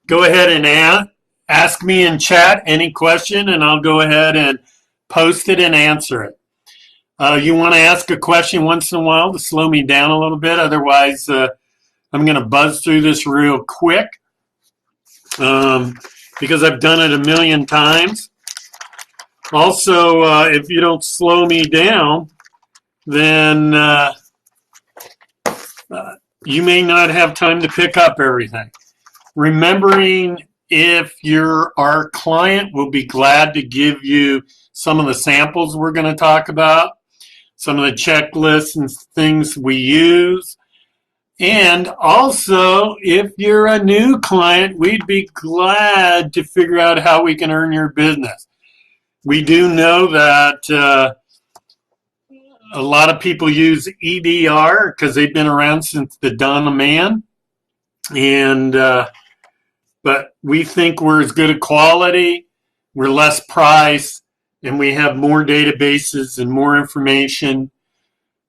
go ahead and ask me in chat any question, and I'll go ahead and post it and answer it. You want to ask a question once in a while to slow me down a little bit. Otherwise, I'm going to buzz through this real quick because I've done it a million times. Also, if you don't slow me down, then you may not have time to pick up everything. Remembering if you're our client, we'll be glad to give you some of the samples we're going to talk about, some of the checklists and things we use. And also, if you're a new client, we'd be glad to figure out how we can earn your business. We do know that a lot of people use EDR because they've been around since the dawn of man. And but we think we're as good a quality, we're less price, and we have more databases and more information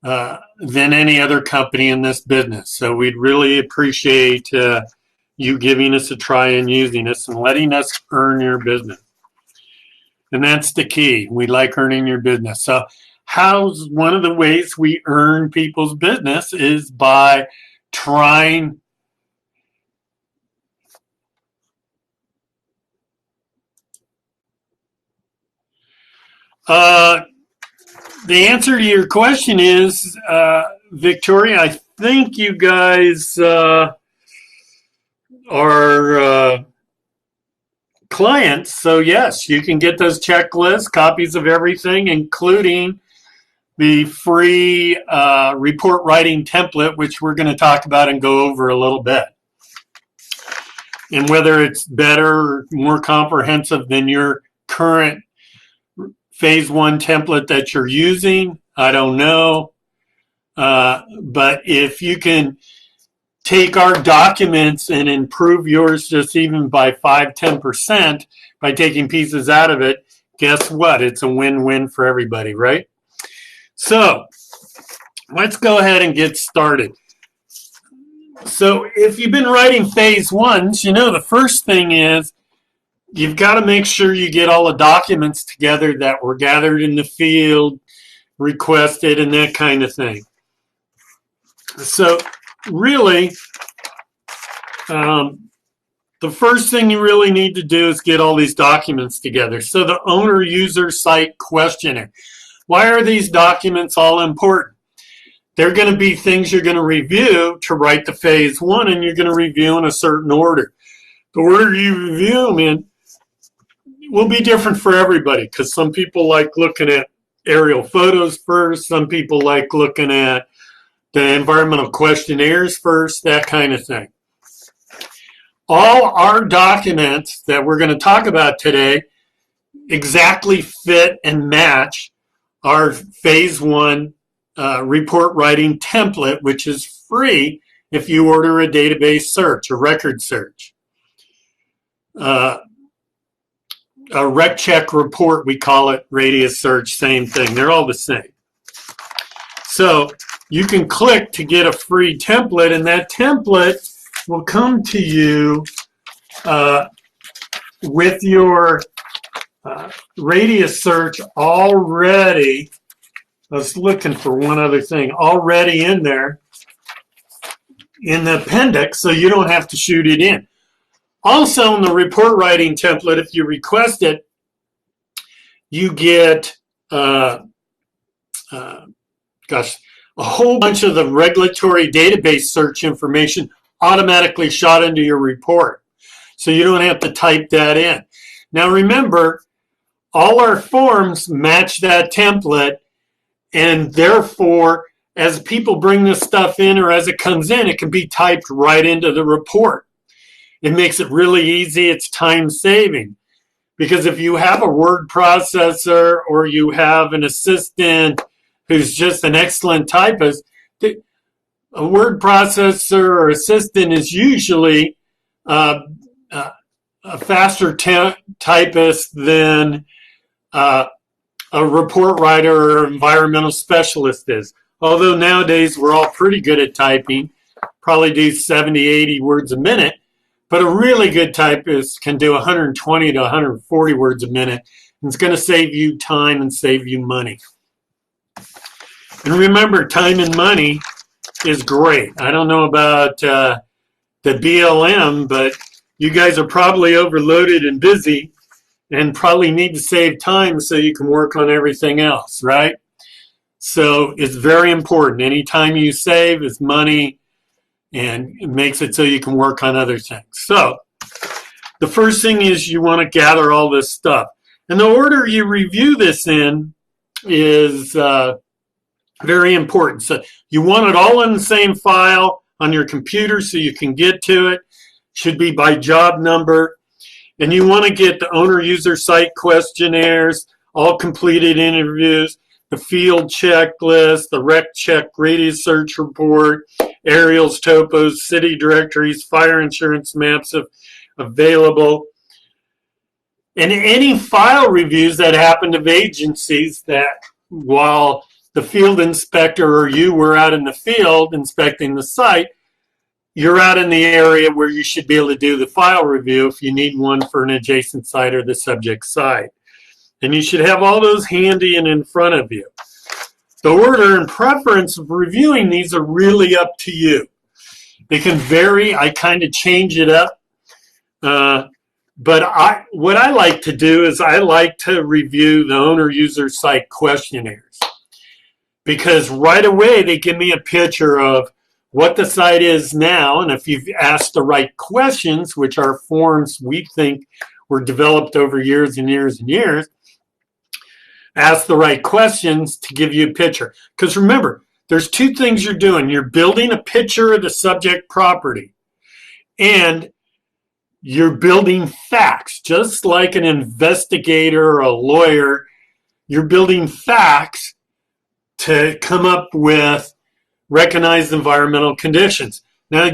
than any other company in this business. So we'd really appreciate you giving us a try and using us and letting us earn your business. And that's the key. We like earning your business. So how's one of the ways we earn people's business is by trying the answer to your question is, Victoria, I think you guys are clients. So yes, you can get those checklists, copies of everything, including the free report writing template, which we're going to talk about and go over a little bit. And whether it's better, more comprehensive than your current phase one template that you're using, I don't know. But if you can take our documents and improve yours just even by 5-10% by taking pieces out of it, guess what? It's a win-win for everybody, right? So let's go ahead and get started. So if you've been writing phase ones, you know the first thing is you've got to make sure you get all the documents together that were gathered in the field, requested, and that kind of thing. So really, the first thing you really need to do is get all these documents together. So the owner user site questionnaire. Why are these documents all important? They're going to be things you're going to review to write the phase one, and you're going to review in a certain order. The order you review them in will be different for everybody because some people like looking at aerial photos first. Some people like looking at the environmental questionnaires first, that kind of thing. All our documents that we're going to talk about today exactly fit and match our phase one report writing template, which is free if you order a database search, a record search. A RecCheck Report, we call it, radius search, same thing. They're all the same. So you can click to get a free template, and that template will come to you with your radius search already. I was looking for one other thing already in there in the appendix, so you don't have to shoot it in. Also, in the report writing template, if you request it, you get a whole bunch of the regulatory database search information automatically shot into your report. So you don't have to type that in. Now remember, all our forms match that template, and therefore, as people bring this stuff in or as it comes in, it can be typed right into the report. It makes it really easy. It's time saving. Because if you have a word processor or you have an assistant who's just an excellent typist, a word processor or assistant is usually a faster typist than a report writer or environmental specialist is. Although nowadays we're all pretty good at typing, probably do 70, 80 words a minute. But a really good typist can do 120 to 140 words a minute. And it's going to save you time and save you money. And remember, time and money is great. I don't know about the BLM, but you guys are probably overloaded and busy and probably need to save time so you can work on everything else, right? So it's very important. Any time you save is money, and it makes it so you can work on other things. So the first thing is you want to gather all this stuff. And the order you review this in is very important. So you want it all in the same file on your computer so you can get to it. Should be by job number. And you want to get the owner user site questionnaires, all completed interviews, the field checklist, the RecCheck radius search report, aerials, topos, city directories, fire insurance maps available, and any file reviews that happened of agencies that while the field inspector or you were out in the field inspecting the site, you're out in the area where you should be able to do the file review if you need one for an adjacent site or the subject site. And you should have all those handy and in front of you. The order and preference of reviewing these are really up to you. They can vary. I kind of change it up. But what I like to do is I like to review the owner user site questionnaires, because right away they give me a picture of what the site is now, and if you've asked the right questions, which are forms we think were developed over years and years and years, ask the right questions to give you a picture. Because remember, there's two things you're doing. You're building a picture of the subject property, and you're building facts. Just like an investigator or a lawyer, you're building facts to come up with recognized environmental conditions. Now,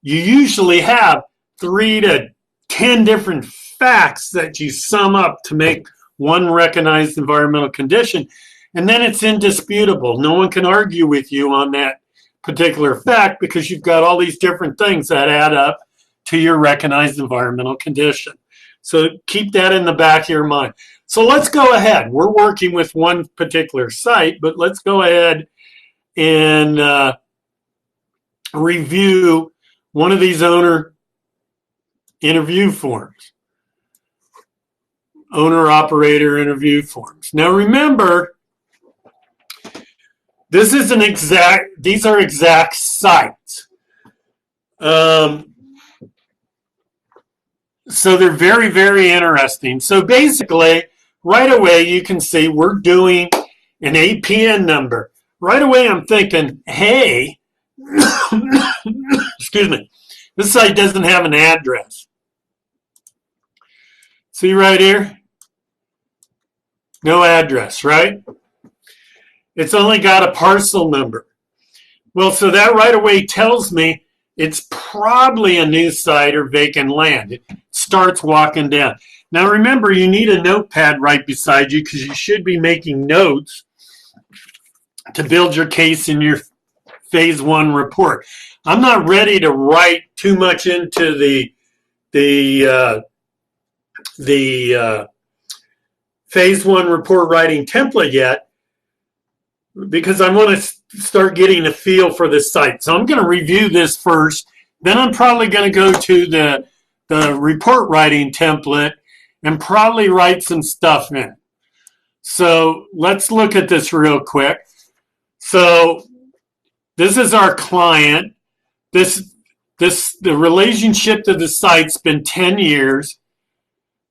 you usually have 3 to 10 different facts that you sum up to make one recognized environmental condition, and then it's indisputable. No one can argue with you on that particular fact because you've got all these different things that add up to your recognized environmental condition. So keep that in the back of your mind. So let's go ahead. We're working with one particular site, but let's go ahead and review one of these owner interview forms. Owner-operator interview forms. Now remember, this is these are exact sites. So they're very, very interesting. So basically, right away you can see we're doing an APN number. Right away I'm thinking, hey, excuse me, this site doesn't have an address. See right here? No address, right? It's only got a parcel number. Well, so that right away tells me it's probably a new site or vacant land. It starts walking down. Now remember, you need a notepad right beside you because you should be making notes to build your case in your phase 1 report. I'm not ready to write too much into the phase 1 report writing template yet, because I want to start getting a feel for this site. So I'm going to review this first. Then I'm probably going to go to the report writing template and probably write some stuff in. So let's look at this real quick. So this is our client. The relationship to the site's been 10 years.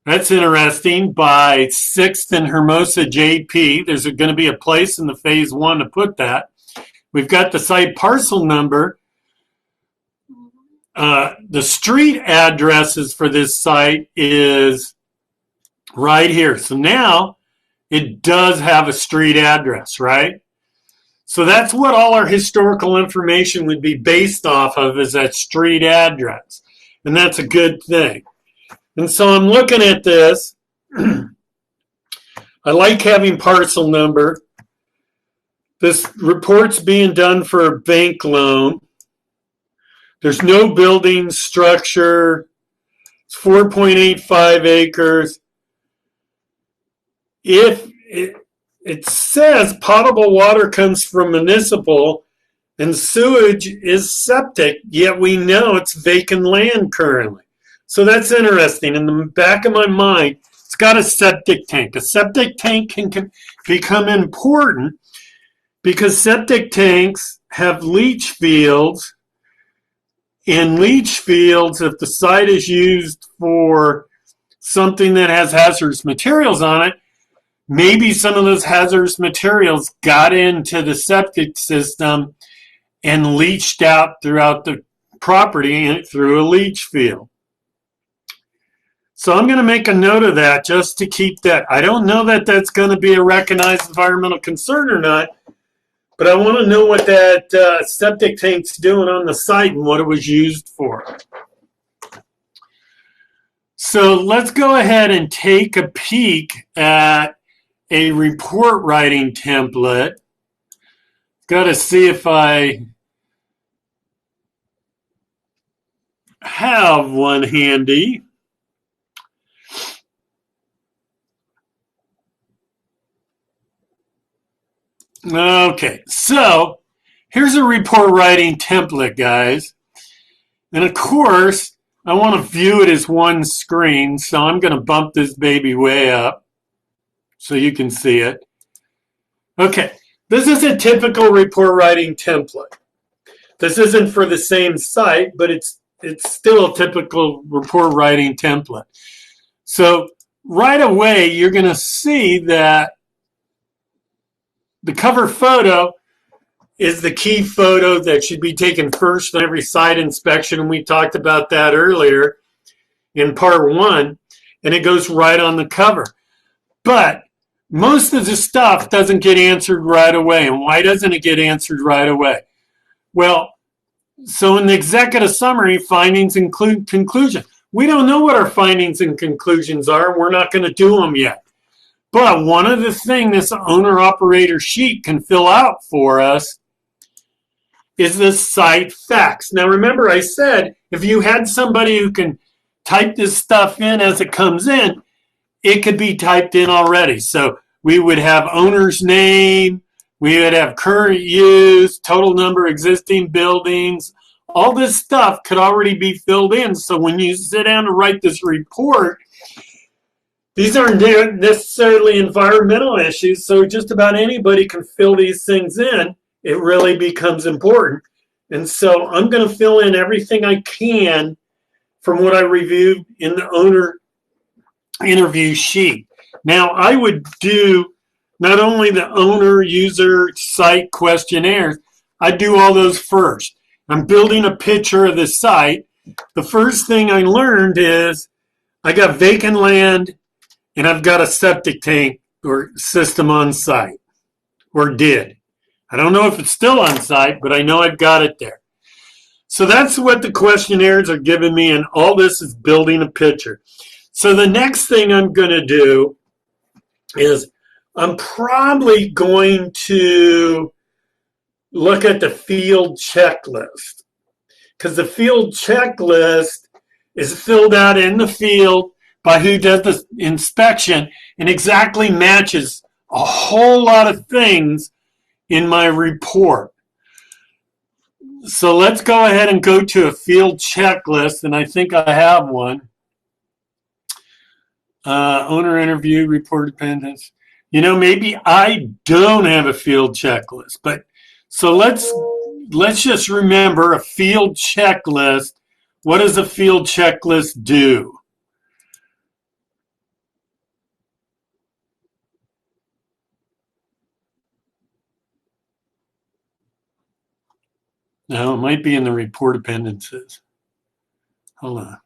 That's interesting. By 6th and Hermosa JP, there's going to be a place in the phase 1 to put that. We've got the site parcel number. The street addresses for this site is right here. So now it does have a street address, right? So that's what all our historical information would be based off of, is that street address. And that's a good thing. And so I'm looking at this. I like having parcel number. This report's being done for a bank loan. There's no building structure It's 4.85 acres. If it says potable water comes from municipal and sewage is septic, yet we know it's vacant land currently. So that's interesting. In the back of my mind, it's got a septic tank. A septic tank can become important because septic tanks have leach fields. In leach fields, if the site is used for something that has hazardous materials on it, maybe some of those hazardous materials got into the septic system and leached out throughout the property through a leach field. So I'm going to make a note of that just to keep that. I don't know that that's going to be a recognized environmental concern or not, but I want to know what that septic tank's doing on the site and what it was used for. So let's go ahead and take a peek at a report writing template. Got to see if I have one handy. Okay, so here's a report writing template, guys. And of course, I want to view it as one screen, so I'm going to bump this baby way up so you can see it. Okay, this is a typical report writing template. This isn't for the same site, but it's still a typical report writing template. So right away, you're going to see that the cover photo is the key photo that should be taken first on every site inspection, and we talked about that earlier in part 1, and it goes right on the cover. But most of the stuff doesn't get answered right away. And why doesn't it get answered right away? Well, so in the executive summary, findings include conclusion. We don't know what our findings and conclusions are. We're not going to do them yet. But one of the things this owner-operator sheet can fill out for us is the site facts. Now, remember I said if you had somebody who can type this stuff in as it comes in, it could be typed in already. So we would have owner's name, we would have current use, total number of existing buildings. All this stuff could already be filled in. So when you sit down to write this report, these aren't necessarily environmental issues, so just about anybody can fill these things in. It really becomes important. And so I'm going to fill in everything I can from what I reviewed in the owner interview sheet. Now, I would do not only the owner, user, site questionnaires, I do all those first. I'm building a picture of the site. The first thing I learned is I got vacant land, and I've got a septic tank or system on site, or did. I don't know if it's still on site, but I know I've got it there. So that's what the questionnaires are giving me, and all this is building a picture. So the next thing I'm going to do is I'm probably going to look at the field checklist, because the field checklist is filled out in the field by who does the inspection and exactly matches a whole lot of things in my report. So let's go ahead and go to a field checklist, and I think I have one. Owner interview, report dependence. You know, maybe I don't have a field checklist, but so let's just remember a field checklist. What does a field checklist do? No, it might be in the report appendices. Hold on.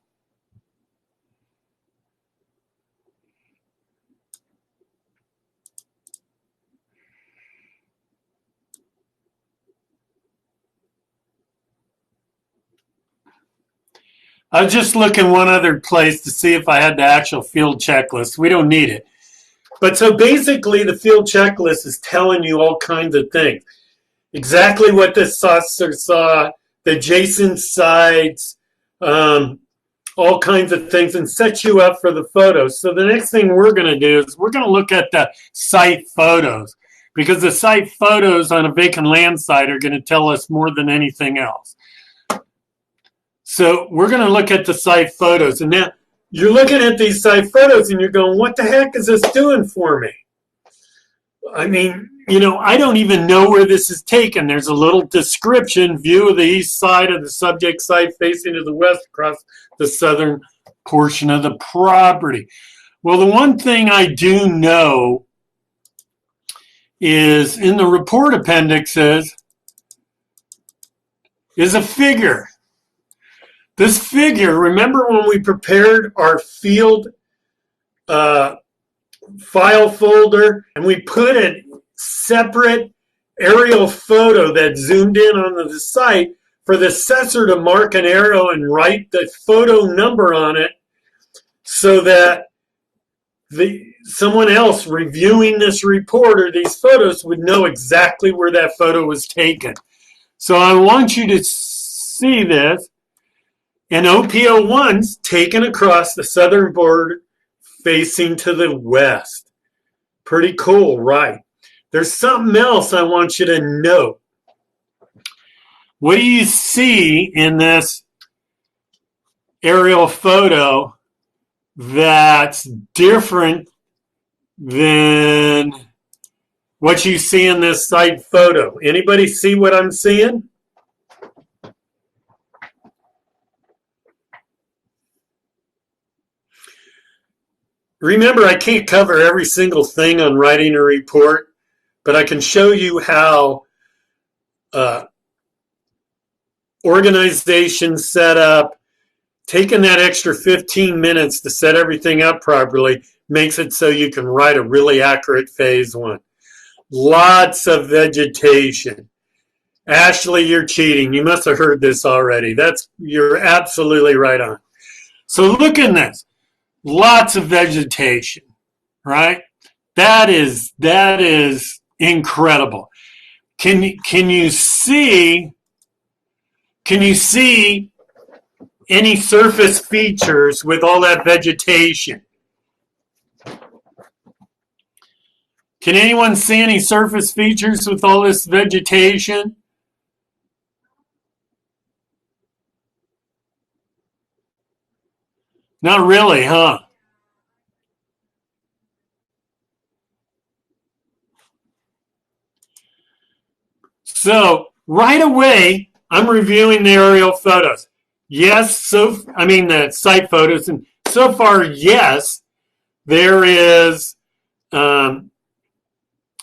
I was just looking one other place to see if I had the actual field checklist. We don't need it. But so basically the field checklist is telling you all kinds of things. Exactly what this saucer saw, the adjacent sites, all kinds of things and set you up for the photos. So the next thing we're going to do is we're going to look at the site photos, because the site photos on a vacant land site are going to tell us more than anything else. So we're going to look at the site photos. And now you're looking at these site photos and you're going, what the heck is this doing for me? I mean, I don't even know where this is taken. There's a little description: view of the east side of the subject site facing to the west across the southern portion of the property. Well, the one thing I do know is in the report appendixes is a figure. This figure, remember when we prepared our field file folder and we put a separate aerial photo that zoomed in on the site for the assessor to mark an arrow and write the photo number on it, so that someone else reviewing this report or these photos would know exactly where that photo was taken. So I want you to see this. And OPO1's taken across the southern border facing to the west. Pretty cool, right? There's something else I want you to note. What do you see in this aerial photo that's different than what you see in this site photo? Anybody see what I'm seeing? Remember, I can't cover every single thing on writing a report, but I can show you how organization set up, taking that extra 15 minutes to set everything up properly makes it so you can write a really accurate phase one. Lots of vegetation. Ashley, you're cheating. You must have heard this already. You're absolutely right on. So look in this. Lots of vegetation, right? That is incredible. Can you see any surface features with all that vegetation? Can anyone see any surface features with all this vegetation? Not really, huh? So right away, I'm reviewing the aerial photos. Yes, the site photos, and so far, yes, there is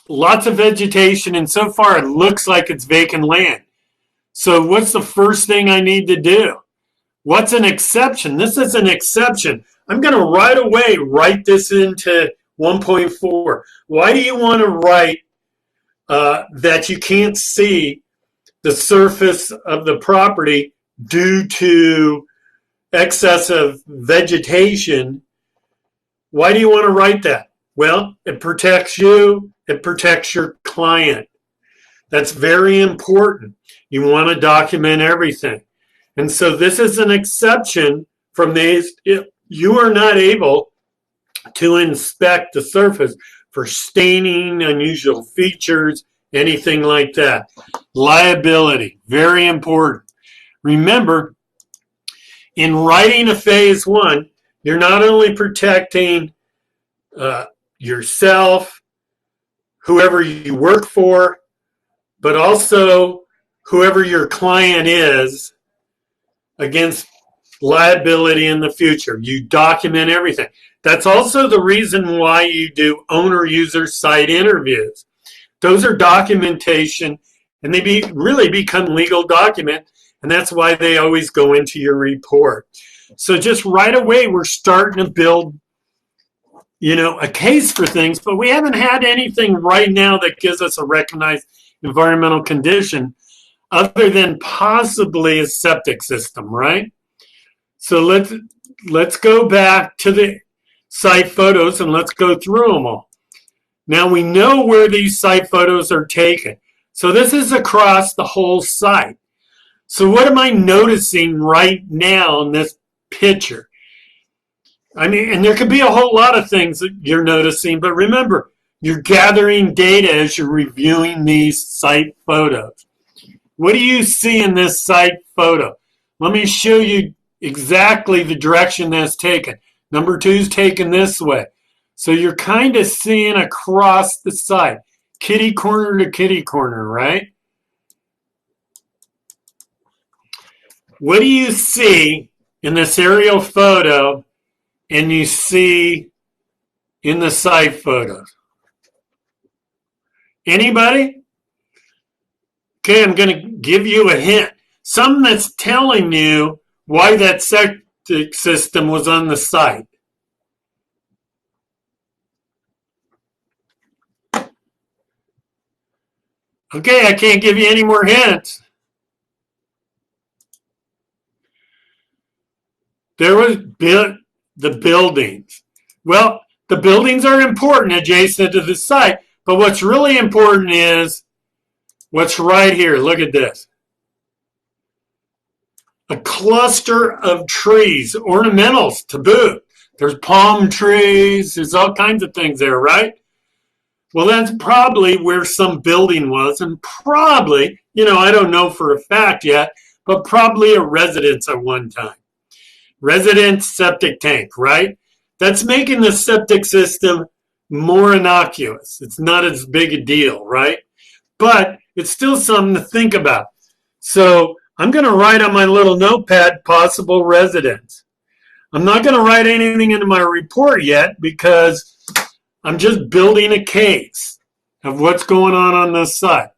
lots of vegetation, and so far it looks like it's vacant land. So what's the first thing I need to do? What's an exception? This is an exception. I'm going to right away write this into 1.4. Why do you want to write that you can't see the surface of the property due to excessive vegetation? Why do you want to write that? Well, it protects you. It protects your client. That's very important. You want to document everything. And so this is an exception from these. You are not able to inspect the surface for staining, unusual features, anything like that. Liability, very important. Remember, in writing a phase one, you're not only protecting yourself, whoever you work for, but also whoever your client is against liability in the future. You document everything. That's also the reason why you do owner-user site interviews. Those are documentation, and they really become legal documents, and that's why they always go into your report. So just right away, we're starting to build, a case for things, but we haven't had anything right now that gives us a recognized environmental condition other than possibly a septic system, right? So let's go back to the site photos and let's go through them all. Now we know where these site photos are taken. So this is across the whole site. So what am I noticing right now in this picture. I mean, and there could be a whole lot of things that you're noticing, but remember, you're gathering data as you're reviewing these site photos. What do you see in this site photo? Let me show you exactly the direction that's taken. Number 2 is taken this way. So you're kind of seeing across the site, kitty corner to kitty corner, right? What do you see in this aerial photo and you see in the site photos? Anybody? Okay, I'm going to give you a hint. Something that's telling you why that septic system was on the site. Okay, I can't give you any more hints. There was the buildings. Well, the buildings are important adjacent to the site, but what's really important is what's right here. Look at this. A cluster of trees, ornamentals to boot. There's palm trees, there's all kinds of things there, right? Well, that's probably where some building was, and probably, I don't know for a fact yet, but probably a residence at one time. Residence septic tank, right? That's making the septic system more innocuous. It's not as big a deal, right? But it's still something to think about. So I'm going to write on my little notepad, possible residence. I'm not going to write anything into my report yet because I'm just building a case of what's going on this site.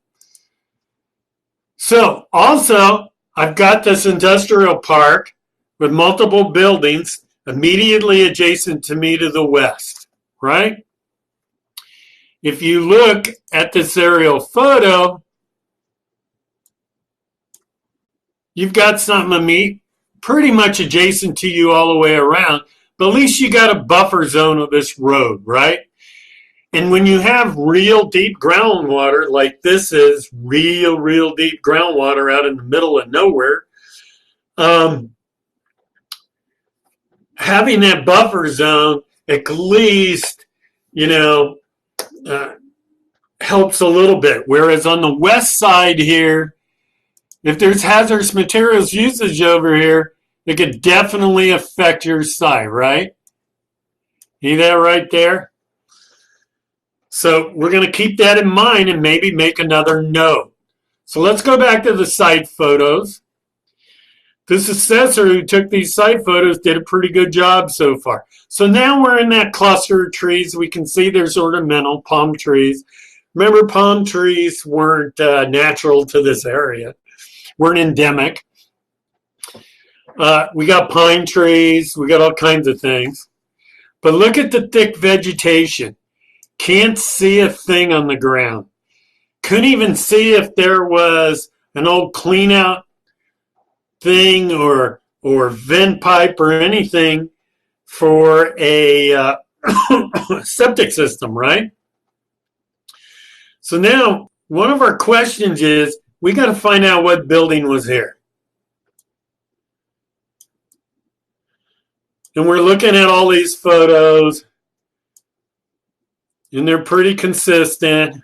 So also, I've got this industrial park with multiple buildings immediately adjacent to me to the west, right? If you look at this aerial photo, you've got something pretty much adjacent to you all the way around, but at least you got a buffer zone of this road, right? And when you have real deep groundwater, like this is real deep groundwater out in the middle of nowhere, having that buffer zone at least, helps a little bit. Whereas on the west side here, if there's hazardous materials usage over here, it could definitely affect your site, right? See that right there? So we're going to keep that in mind and maybe make another note. So let's go back to the site photos. This assessor who took these site photos did a pretty good job so far. So now we're in that cluster of trees. We can see there's ornamental palm trees. Remember, palm trees weren't natural to this area, weren't endemic. We got pine trees. We got all kinds of things. But look at the thick vegetation. Can't see a thing on the ground. Couldn't even see if there was an old clean out thing or vent pipe or anything for a septic system, right? So now one of our questions is we got to find out what building was here. And we're looking at all these photos, and they're pretty consistent.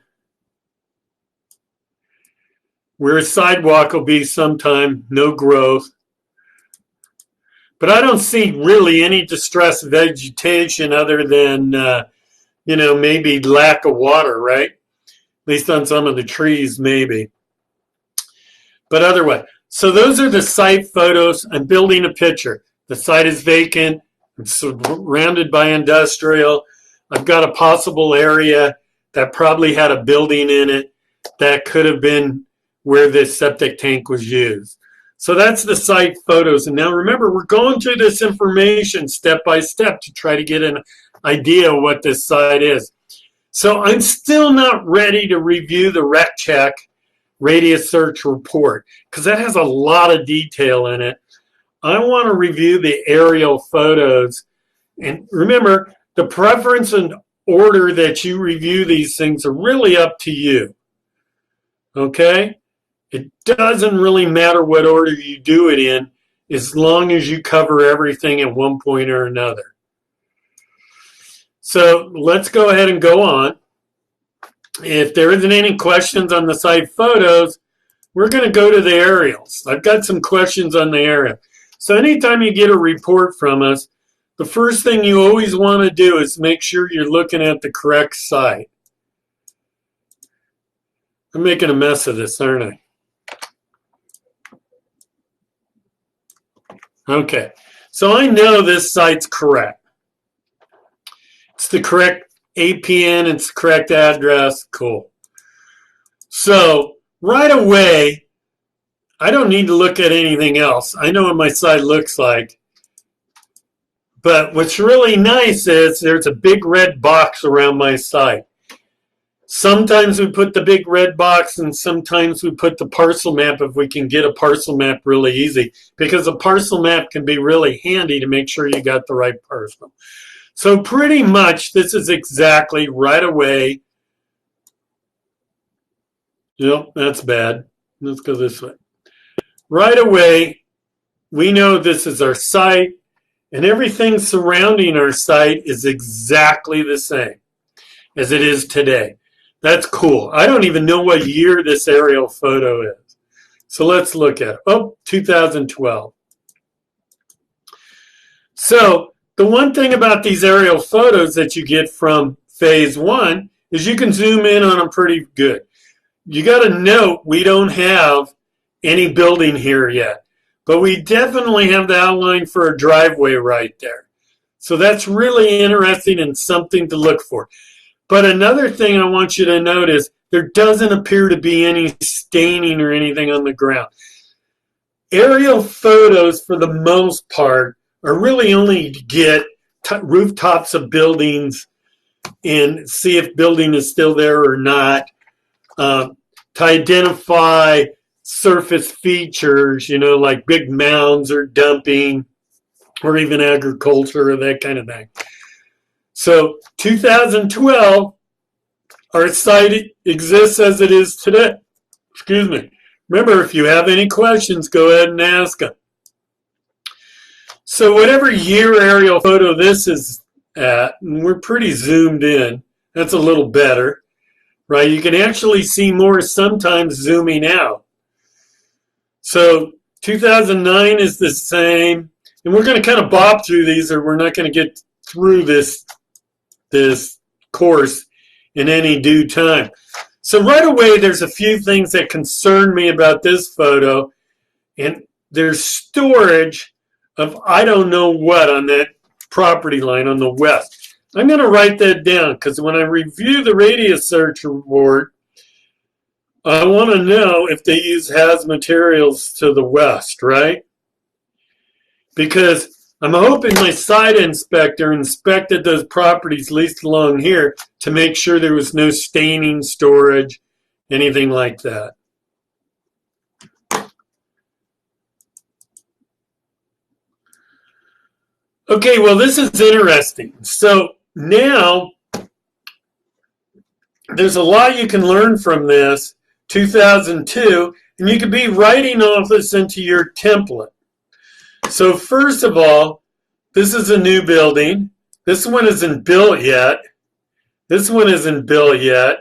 Where a sidewalk will be sometime, no growth. But I don't see really any distressed vegetation other than, maybe lack of water, right? At least on some of the trees, maybe. But otherwise, so those are the site photos. I'm building a picture. The site is vacant. I'm surrounded by industrial. I've got a possible area that probably had a building in it that could have been where this septic tank was used. So that's the site photos. And now remember, we're going through this information step by step to try to get an idea of what this site is. So I'm still not ready to review the RecCheck radius search report because that has a lot of detail in it. I want to review the aerial photos. And remember, the preference and order that you review these things are really up to you. Okay? It doesn't really matter what order you do it in as long as you cover everything at one point or another. So let's go ahead and go on. If there isn't any questions on the site photos, we're going to go to the aerials. I've got some questions on the aerial. So anytime you get a report from us, the first thing you always want to do is make sure you're looking at the correct site. I'm making a mess of this, aren't I? Okay, so I know this site's correct. It's the correct APN, it's the correct address, cool. So right away, I don't need to look at anything else. I know what my site looks like. But what's really nice is there's a big red box around my site. Sometimes we put the big red box and sometimes we put the parcel map if we can get a parcel map really easy, because a parcel map can be really handy to make sure you got the right parcel. So pretty much this is exactly right away. Yep, that's bad. Let's go this way. Right away, we know this is our site, and everything surrounding our site is exactly the same as it is today. That's cool. I don't even know what year this aerial photo is. So let's look at it. Oh, 2012. So the one thing about these aerial photos that you get from phase one is you can zoom in on them pretty good. You got to note we don't have any building here yet, but we definitely have the outline for a driveway right there. So that's really interesting and something to look for. But another thing I want you to notice, there doesn't appear to be any staining or anything on the ground. Aerial photos, for the most part, are really only to get rooftops of buildings and see if building is still there or not, to identify surface features, you know, like big mounds or dumping or even agriculture or that kind of thing. So 2012, our site exists as it is today. Excuse me. Remember, if you have any questions, go ahead and ask them. So whatever year aerial photo this is at, and we're pretty zoomed in, that's a little better, right? You can actually see more sometimes zooming out. So 2009 is the same, and we're going to kind of bob through these or we're not going to get through this course in any due time. So right away, there's a few things that concern me about this photo, and there's storage of I don't know what on that property line on the west. I'm going to write that down because when I review the radius search report, I want to know if they use HAZ materials to the west, right? Because I'm hoping my site inspector inspected those properties, at least along here, to make sure there was no staining, storage, anything like that. Okay, well, this is interesting. So now there's a lot you can learn from this, 2002, and you could be writing off this into your template. So first of all, this is a new building. This one isn't built yet. This one isn't built yet.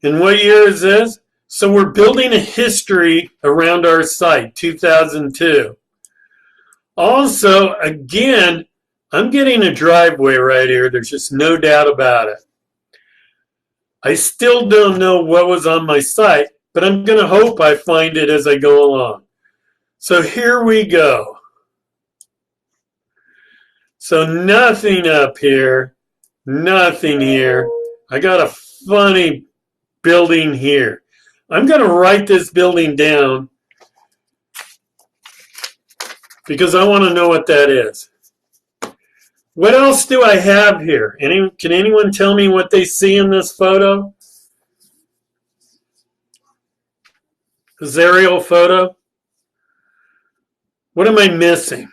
And what year is this? So we're building a history around our site, 2002. Also, again, I'm getting a driveway right here. There's just no doubt about it. I still don't know what was on my site, but I'm going to hope I find it as I go along. So here we go. So nothing up here, nothing here. I got a funny building here. I'm going to write this building down because I want to know what that is. What else do I have here? Can anyone tell me what they see in this photo? This aerial photo? What am I missing?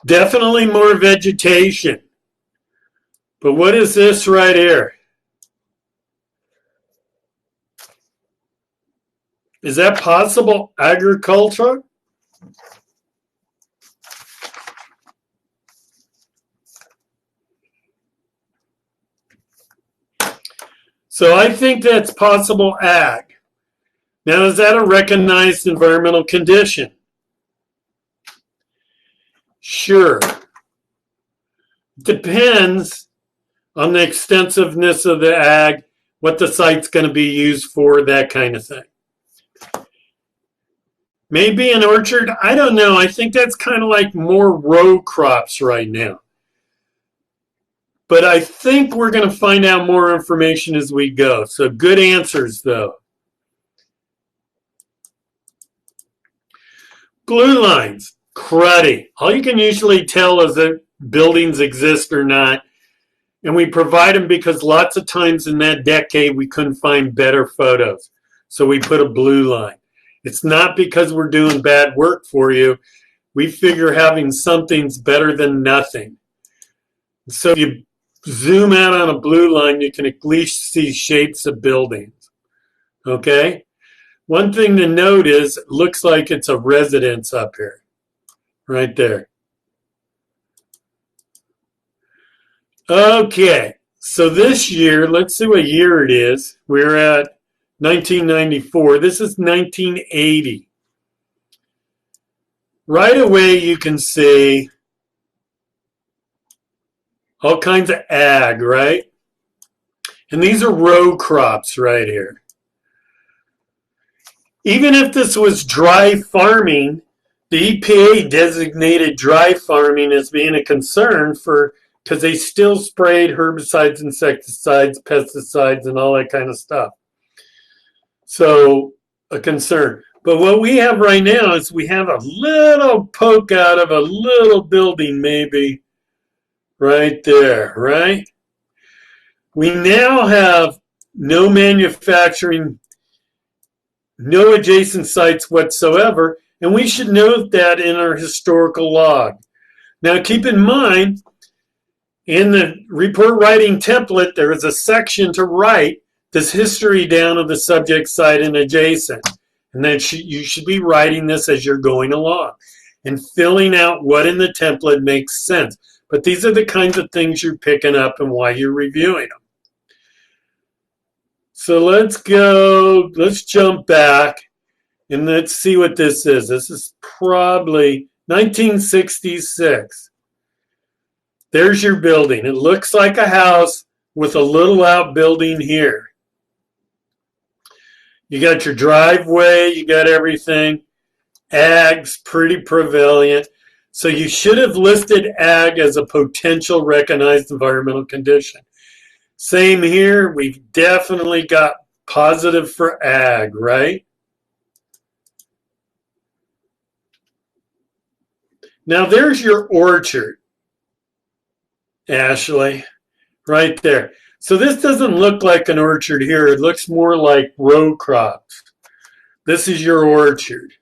Definitely more vegetation. But what is this right here? Is that possible agriculture? So I think that's possible ag. Now, is that a recognized environmental condition? Sure. Depends on the extensiveness of the ag, what the site's going to be used for, that kind of thing. Maybe an orchard, I don't know. I think that's kind of like more row crops right now. But I think we're going to find out more information as we go. So good answers, though. Blue lines, cruddy. All you can usually tell is that buildings exist or not. And we provide them because lots of times in that decade we couldn't find better photos. So we put a blue line. It's not because we're doing bad work for you. We figure having something's better than nothing. So if you zoom out on a blue line, you can at least see shapes of buildings. Okay? One thing to note is it looks like it's a residence up here. Right there. Okay. So this year, let's see what year it is. We're at 1994. This is 1980. Right away, you can see all kinds of ag, right? And these are row crops right here. Even if this was dry farming, the EPA designated dry farming as being a concern because they still sprayed herbicides, insecticides, pesticides, and all that kind of stuff. So a concern. But what we have right now is we have a little poke out of a little building maybe right there, right? We now have no manufacturing, no adjacent sites whatsoever, and we should note that in our historical log. Now keep in mind, in the report writing template, there is a section to write this history down of the subject site and adjacent. And then you should be writing this as you're going along and filling out what in the template makes sense. But these are the kinds of things you're picking up and why you're reviewing them. So let's jump back and let's see what this is. This is probably 1966. There's your building. It looks like a house with a little outbuilding here. You got your driveway, you got everything. Ag's pretty prevalent. So you should have listed ag as a potential recognized environmental condition. Same here, we've definitely got positive for ag, right? Now there's your orchard, Ashley, right there. So this doesn't look like an orchard here. It looks more like row crops. This is your orchard.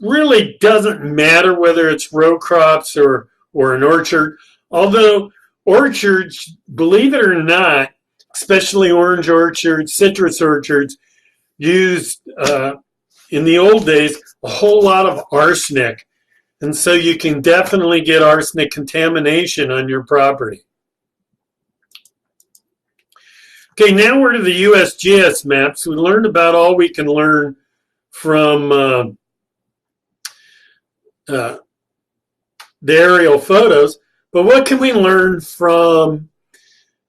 Really doesn't matter whether it's row crops or an orchard. Although orchards, believe it or not, especially orange orchards, citrus orchards, used in the old days a whole lot of arsenic. And so you can definitely get arsenic contamination on your property. Okay, now we're to the USGS maps. We learned about all we can learn from the aerial photos. But what can we learn from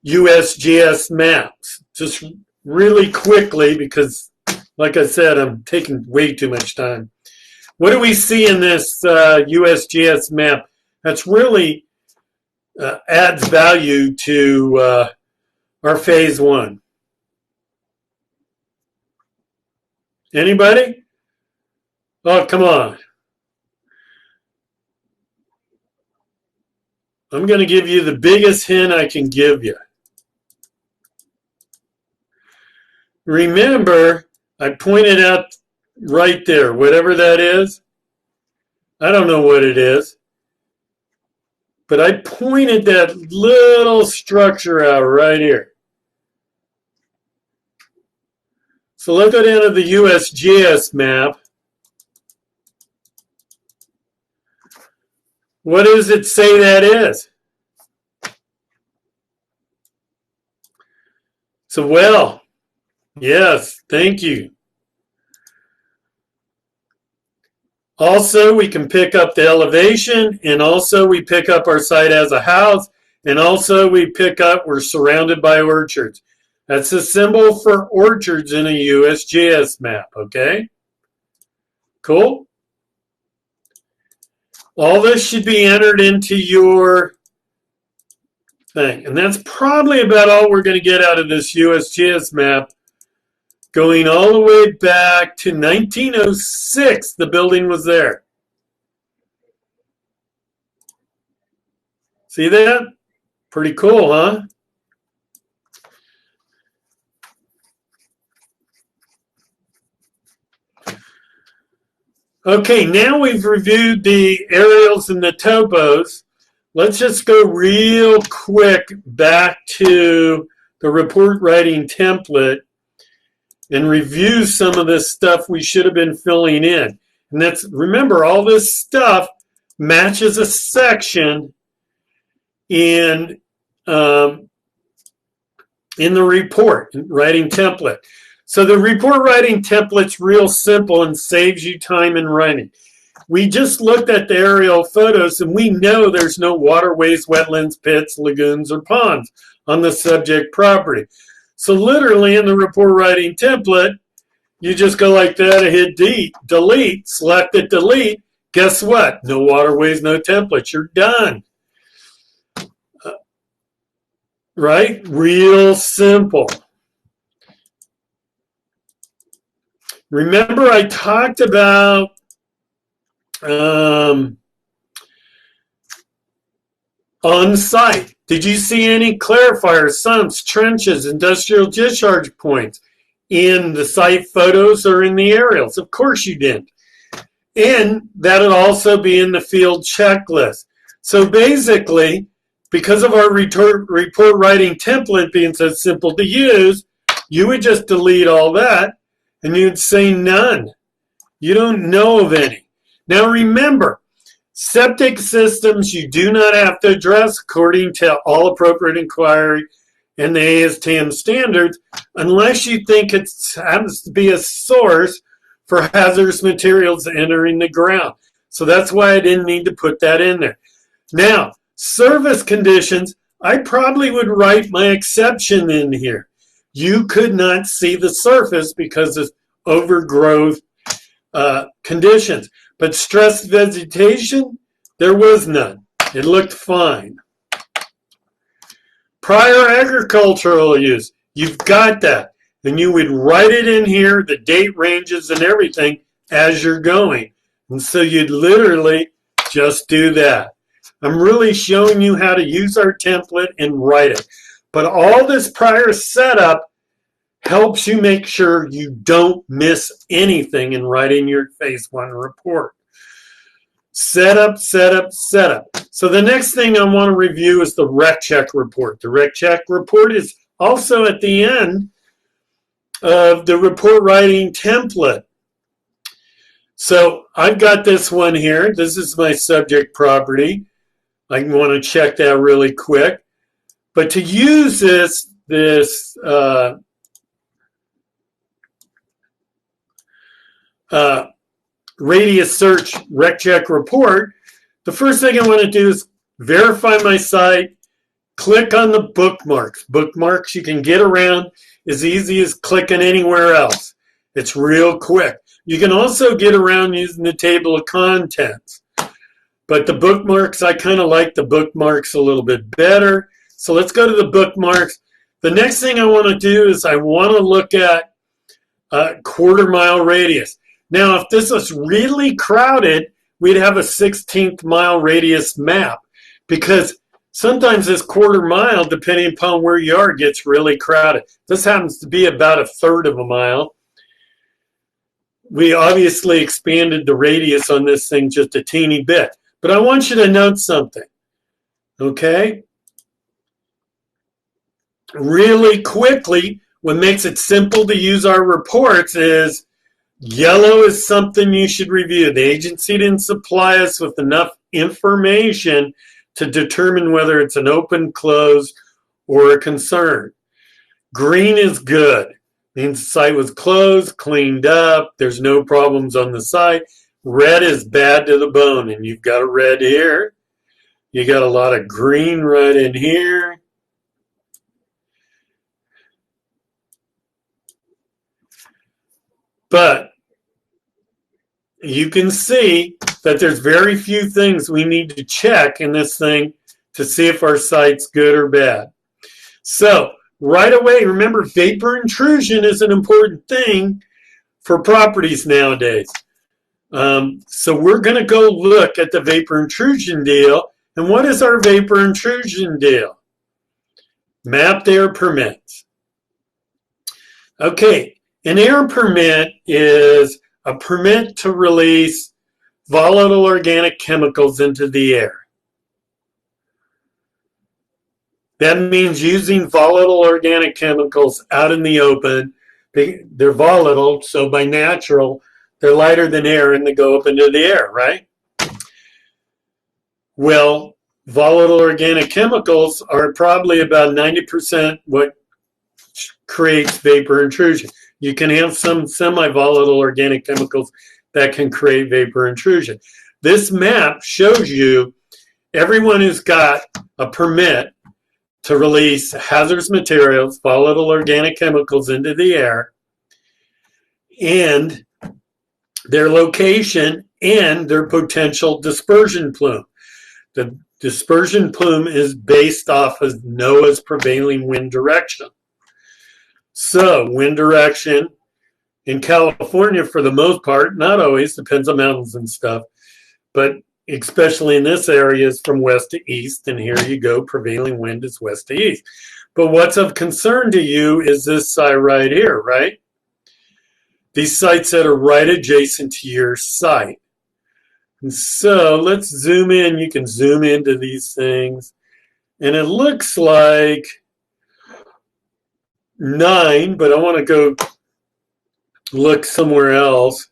USGS maps? Just really quickly, because like I said, I'm taking way too much time. What do we see in this USGS map that's really adds value to our phase one? Anybody? Oh, come on. I'm going to give you the biggest hint I can give you. Remember, I pointed out right there, whatever that is, I don't know what it is, but I pointed that little structure out right here. So let's go down to the USGS map. What does it say that is? It's a well. Yes, thank you. Also, we can pick up the elevation, and also we pick up our site as a house, and also we pick up we're surrounded by orchards. That's a symbol for orchards in a USGS map, okay? Cool? All this should be entered into your thing. And that's probably about all we're going to get out of this USGS map. Going all the way back to 1906, the building was there. See that? Pretty cool, huh? Okay, now we've reviewed the aerials and the topos. Let's just go real quick back to the report writing template and review some of this stuff we should have been filling in. And that's, remember, all this stuff matches a section in the report writing template. So the report writing template's real simple and saves you time in writing. We just looked at the aerial photos and we know there's no waterways, wetlands, pits, lagoons, or ponds on the subject property. So literally in the report writing template, you just go like that and hit delete, select it, delete. Guess what? No waterways, no templates. You're done. Right? Real simple. Remember I talked about on site. Did you see any clarifiers, sumps, trenches, industrial discharge points in the site photos or in the aerials? Of course you didn't. And that'll also be in the field checklist. So basically, because of our report writing template being so simple to use, you would just delete all that and you'd say none. You don't know of any. Now remember, septic systems you do not have to address according to all appropriate inquiry and the ASTM standards unless you think it happens to be a source for hazardous materials entering the ground. So that's why I didn't need to put that in there. Now, service conditions, I probably would write my exception in here. You could not see the surface because of overgrowth conditions. But stressed vegetation, there was none. It looked fine. Prior agricultural use, you've got that. And you would write it in here, the date ranges and everything as you're going. And so you'd literally just do that. I'm really showing you how to use our template and write it. But all this prior setup helps you make sure you don't miss anything in writing your phase 1 report. Setup, setup, setup. So the next thing I want to review is the RecCheck report. The RecCheck report is also at the end of the report writing template. So I've got this one here. This is my subject property. I want to check that really quick. But to use this radius search RecCheck report, the first thing I want to do is verify my site, click on the bookmarks. Bookmarks you can get around as easy as clicking anywhere else. It's real quick. You can also get around using the table of contents. But the bookmarks, I kind of like the bookmarks a little bit better. So let's go to the bookmarks. The next thing I want to do is I want to look at quarter-mile radius. Now, if this was really crowded, we'd have a 16th mile radius map because sometimes this quarter mile, depending upon where you are, gets really crowded. This happens to be about a third of a mile. we obviously expanded the radius on this thing just a teeny bit. But I want you to note something, okay? Really quickly, what makes it simple to use our reports is yellow is something you should review. The agency didn't supply us with enough information to determine whether it's an open, closed, or a concern. Green is good. Means the site was closed, cleaned up, there's no problems on the site. Red is bad to the bone, and you've got a red here. You got a lot of green right in here. But you can see that there's very few things we need to check in this thing to see if our site's good or bad. So right away, remember, vapor intrusion is an important thing for properties nowadays. So we're going to go look at the vapor intrusion deal. And what is our vapor intrusion deal? Mapped air permits. Okay, an air permit is a permit to release volatile organic chemicals into the air. That means using volatile organic chemicals out in the open. They're volatile, so by natural, they're lighter than air and they go up into the air, right? Well, volatile organic chemicals are probably about 90% what creates vapor intrusion. You can have some semi-volatile organic chemicals that can create vapor intrusion. This map shows you everyone who's got a permit to release hazardous materials, volatile organic chemicals into the air, and their location and their potential dispersion plume. The dispersion plume is based off of NOAA's prevailing wind direction. So wind direction in California, for the most part, not always, depends on mountains and stuff, but especially in this area, is from west to east, and here you go, prevailing wind is west to east. But what's of concern to you is this site right here, right? These sites that are right adjacent to your site. And so let's zoom in. You can zoom into these things, and it looks like 9, but I want to go look somewhere else.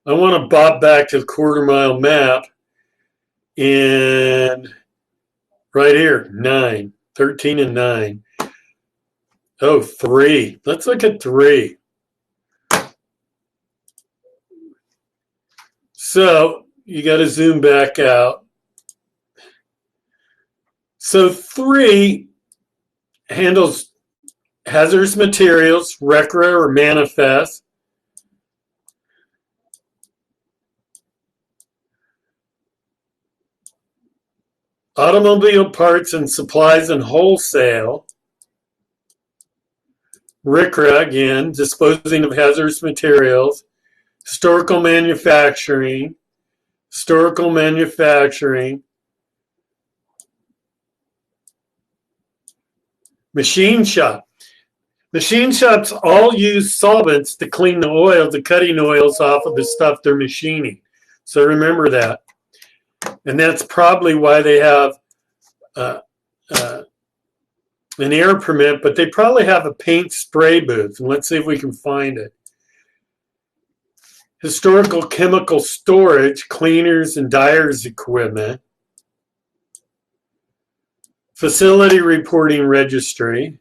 I want to bob back to the quarter-mile map, and right here, 9, 13 and 9. Oh, 3. Let's look at 3. So you got to zoom back out. So 3 handles hazardous materials, RecRe or manifest. Automobile parts and supplies and wholesale. RecRe, again, disposing of hazardous materials. Historical manufacturing. Machine shop. Machine shops all use solvents to clean the oils, the cutting oils off of the stuff they're machining. So remember that. And that's probably why they have an air permit, but they probably have a paint spray booth. And let's see if we can find it. Historical chemical storage, cleaners and dyers equipment. Facility reporting registry.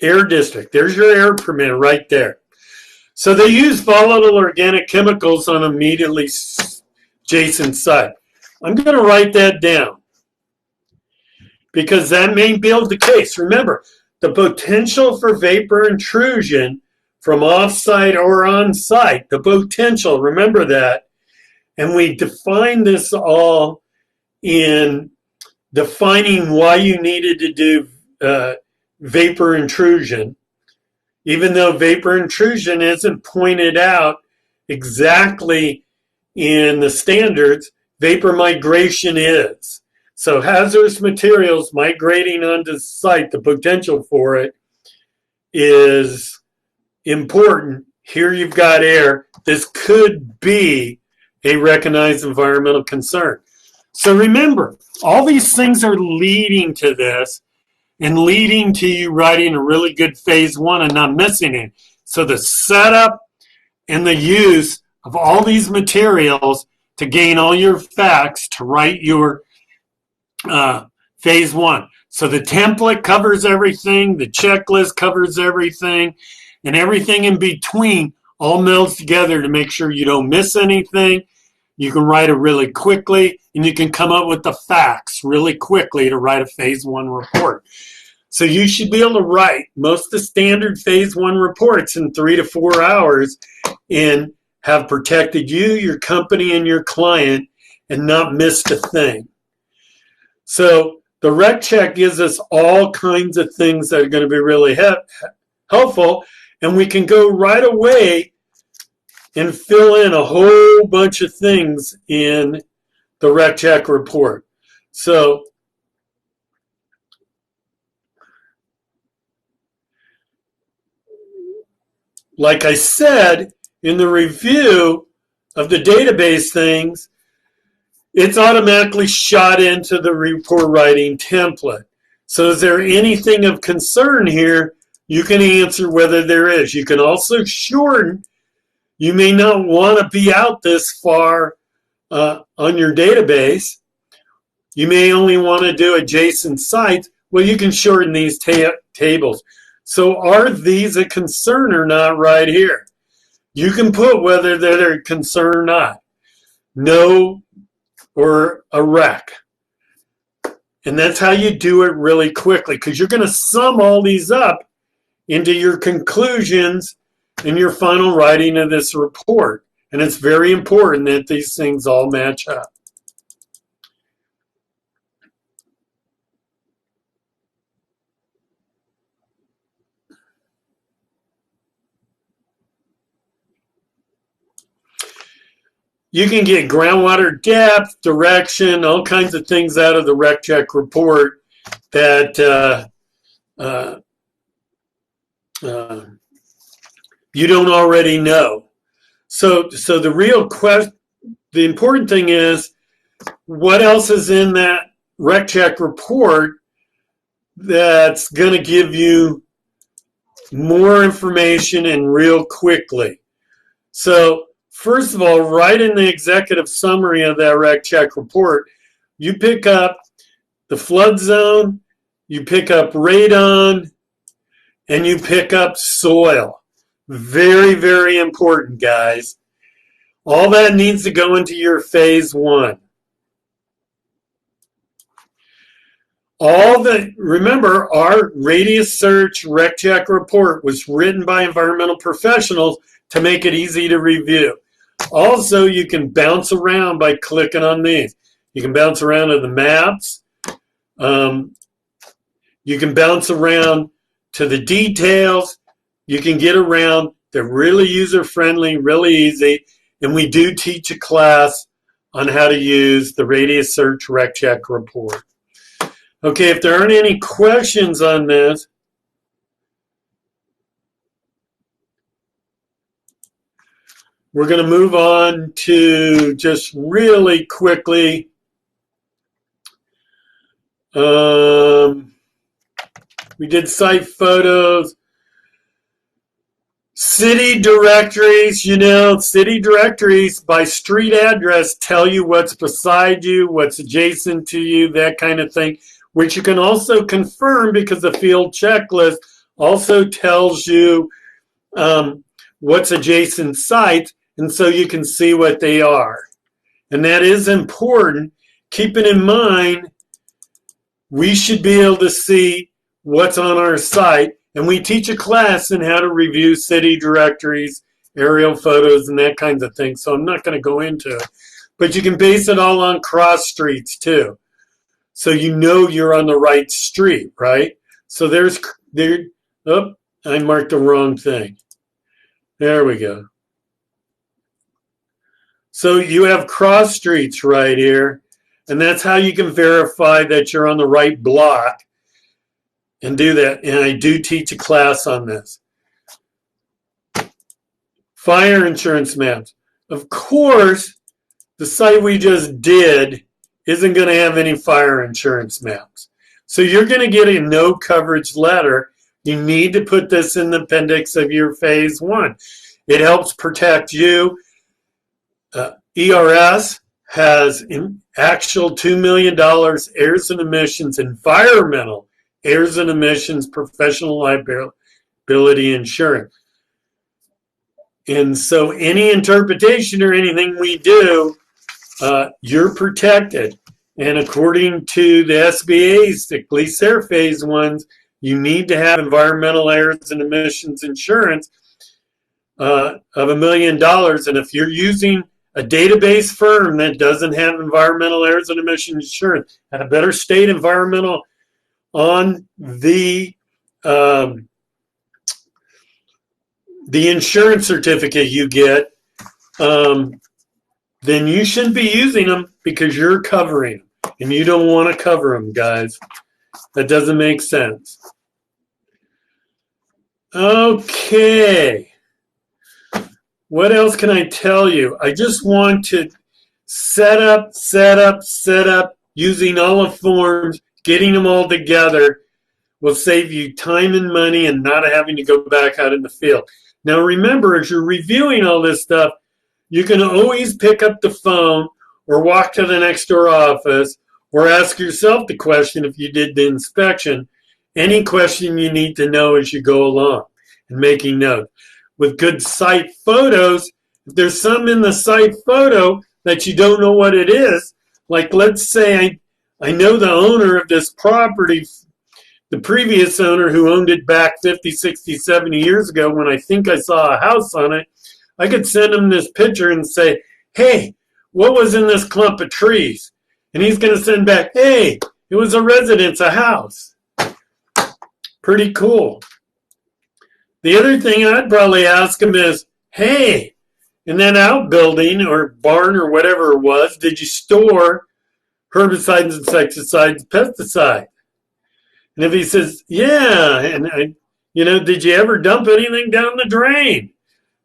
Air district. There's your air permit right there. So they use volatile organic chemicals on immediately adjacent site. I'm going to write that down because that may build the case. Remember, the potential for vapor intrusion from off-site or on-site, the potential, remember that. And we define this all in defining why you needed to do vapor intrusion, even though vapor intrusion isn't pointed out exactly in the standards, vapor migration is. So hazardous materials migrating onto the site, the potential for it is important. Here you've got air. This could be a recognized environmental concern. So remember, all these things are leading to this and leading to you writing a really good phase one and not missing it. So the setup and the use of all these materials to gain all your facts to write your phase one. So the template covers everything, the checklist covers everything, and everything in between all melds together to make sure you don't miss anything. You can write it really quickly, and you can come up with the facts really quickly to write a phase one report. So you should be able to write most of the standard phase one reports in 3 to 4 hours and have protected you, your company, and your client and not missed a thing. So the RecCheck gives us all kinds of things that are going to be really helpful, and we can go right away and fill in a whole bunch of things in the RecCheck report. So like I said, in the review of the database things, it's automatically shot into the report writing template. So is there anything of concern here? You can answer whether there is. You can also shorten. You may not want to be out this far on your database. You may only want to do adjacent sites. Well, you can shorten these tables. So are these a concern or not right here? You can put whether they're a concern or not. No or a rec. And that's how you do it really quickly, because you're going to sum all these up into your conclusions in your final writing of this report. And it's very important that these things all match up. You can get groundwater depth, direction, all kinds of things out of the RecCheck report that you don't already know. So the real question, the important thing is, what else is in that RecCheck report that's going to give you more information and real quickly? So first of all, right in the executive summary of that RecCheck report, you pick up the flood zone, you pick up radon, and you pick up soil. Very, very important, guys. All that needs to go into your phase one. Remember, our radius search RecCheck report was written by environmental professionals to make it easy to review. Also, you can bounce around by clicking on these. You can bounce around to the maps. You can bounce around to the details. You can get around. They're really user-friendly, really easy. And we do teach a class on how to use the radius search RecCheck report. Okay, if there aren't any questions on this, we're going to move on to just really quickly. We did site photos. City directories, city directories by street address tell you what's beside you, what's adjacent to you, that kind of thing, which you can also confirm because the field checklist also tells you what's adjacent sites, and so you can see what they are. And that is important. Keeping in mind, we should be able to see what's on our site, and we teach a class in how to review city directories, aerial photos, and that kinds of thing, so I'm not going to go into it. But you can base it all on cross streets too, so you know you're on the right street, right? So I marked the wrong thing. There we go. So you have cross streets right here. And that's how you can verify that you're on the right block and do that. And I do teach a class on this. Fire insurance maps. Of course, the site we just did isn't going to have any fire insurance maps. So you're going to get a no coverage letter. You need to put this in the appendix of your phase 1. It helps protect you. ERS has an actual $2 million airs and emissions, environmental airs and emissions, professional liability insurance. And so any interpretation or anything we do, you're protected. And according to the SBA's, at least their phase 1s, you need to have environmental airs and emissions insurance of $1 million. And if you're using a database firm that doesn't have environmental airs and emissions insurance, and a better state environmental on the insurance certificate you get, then you shouldn't be using them because you're covering them. And you don't want to cover them, guys. That doesn't make sense. Okay. What else can I tell you? I just want to set up, using all the forms, getting them all together will save you time and money and not having to go back out in the field. Now remember, as you're reviewing all this stuff, you can always pick up the phone or walk to the next door office or ask yourself the question if you did the inspection. Any question you need to know as you go along and making notes. With good site photos, if there's some in the site photo that you don't know what it is, like let's say I know the owner of this property, the previous owner who owned it back 50, 60, 70 years ago when I think I saw a house on it, I could send him this picture and say, hey, what was in this clump of trees? And he's going to send back, hey, it was a residence, a house. Pretty cool. The other thing I'd probably ask him is, hey, in that outbuilding or barn or whatever it was, did you store herbicides, insecticides, pesticides? And if he says, yeah, and did you ever dump anything down the drain?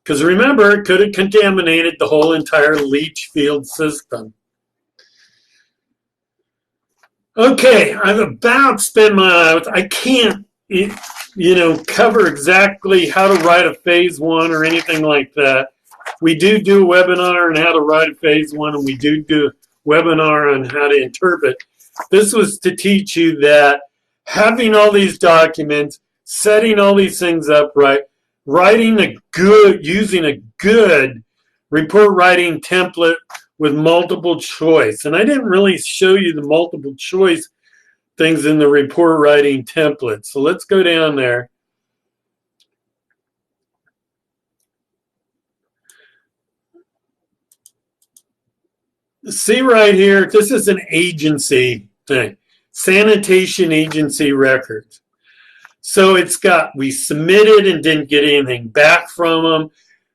Because remember, it could have contaminated the whole entire leach field system. Okay, I've about spent I can't, cover exactly how to write a phase 1 or anything like that. We do a webinar on how to write a phase 1, and we do a webinar on how to interpret. This was to teach you that having all these documents, setting all these things up right, using a good report writing template with multiple choice. And I didn't really show you the multiple choice things in the report writing template. So let's go down there. See right here, this is an agency thing. Sanitation agency records. So it's got, we submitted and didn't get anything back from them.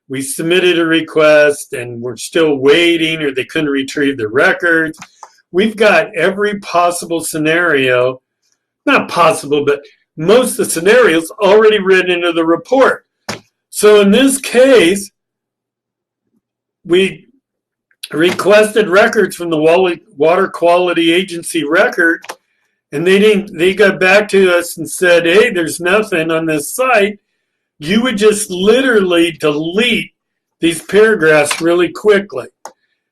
We submitted a request and we're still waiting, or they couldn't retrieve the records. We've got every possible scenario, not possible, but most of the scenarios already written into the report. So in this case, we requested records from the Water Quality Agency record, and they got back to us and said, hey, there's nothing on this site. You would just literally delete these paragraphs really quickly.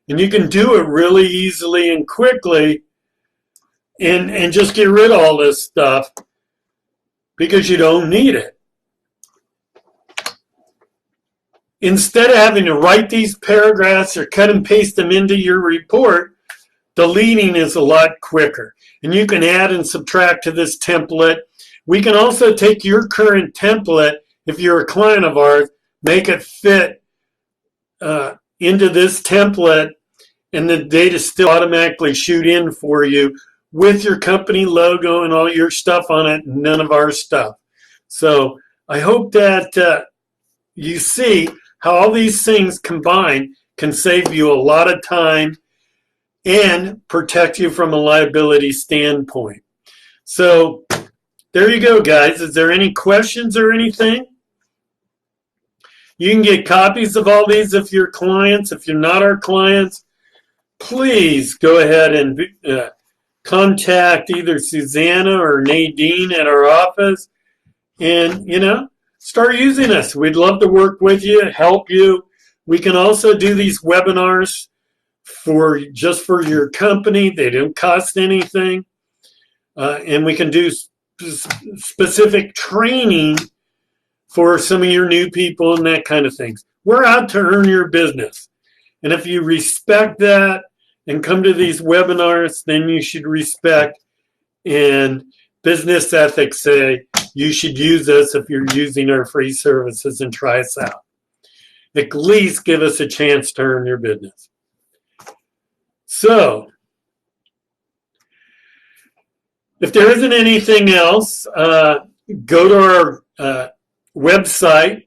And you can do it really easily and quickly and just get rid of all this stuff because you don't need it. Instead of having to write these paragraphs or cut and paste them into your report, deleting is a lot quicker. And you can add and subtract to this template. We can also take your current template, if you're a client of ours, make it fit into this template, and the data still automatically shoot in for you with your company logo and all your stuff on it, and none of our stuff. So I hope that you see how all these things combined can save you a lot of time and protect you from a liability standpoint. So there you go, guys. Is there any questions or anything? You can get copies of all these if you're clients. If you're not our clients, please go ahead and contact either Susanna or Nadine at our office and, start using us. We'd love to work with you, help you. We can also do these webinars just for your company. They don't cost anything. And we can do specific training for some of your new people and that kind of things. We're out to earn your business. And if you respect that and come to these webinars, then you should respect, and business ethics say you should use us if you're using our free services and try us out. At least give us a chance to earn your business. So, if there isn't anything else, go to our website,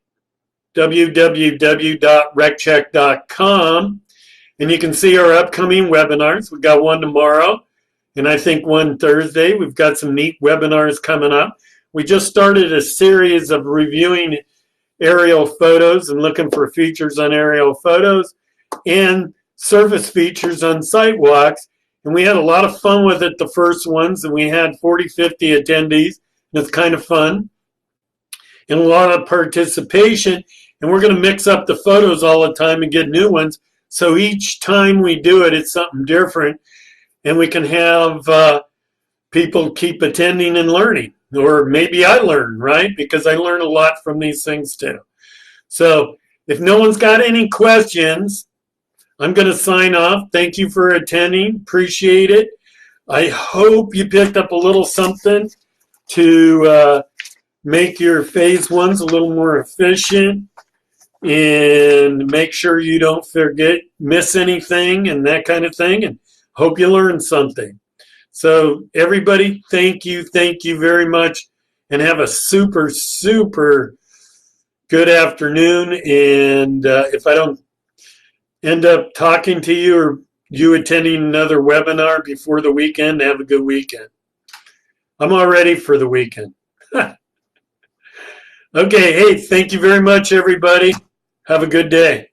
www.RecCheck.com, and you can see our upcoming webinars. We've got one tomorrow, and I think one Thursday. We've got some neat webinars coming up. We just started a series of reviewing aerial photos and looking for features on aerial photos and surface features on sidewalks. And we had a lot of fun with it the first ones, and we had 40, 50 attendees, and it's kind of fun. And a lot of participation, and we're going to mix up the photos all the time and get new ones. So each time we do it, it's something different, and we can have people keep attending and learning. Or maybe I learn, right? Because I learn a lot from these things too. So if no one's got any questions, I'm going to sign off. Thank you for attending. Appreciate it. I hope you picked up a little something to make your phase ones a little more efficient and make sure you don't miss anything and that kind of thing, and hope you learned something. So everybody, thank you very much, and have a super, super good afternoon. And if I don't end up talking to you or you attending another webinar before the weekend, have a good weekend. I'm all ready for the weekend. Okay, hey, thank you very much, everybody. Have a good day.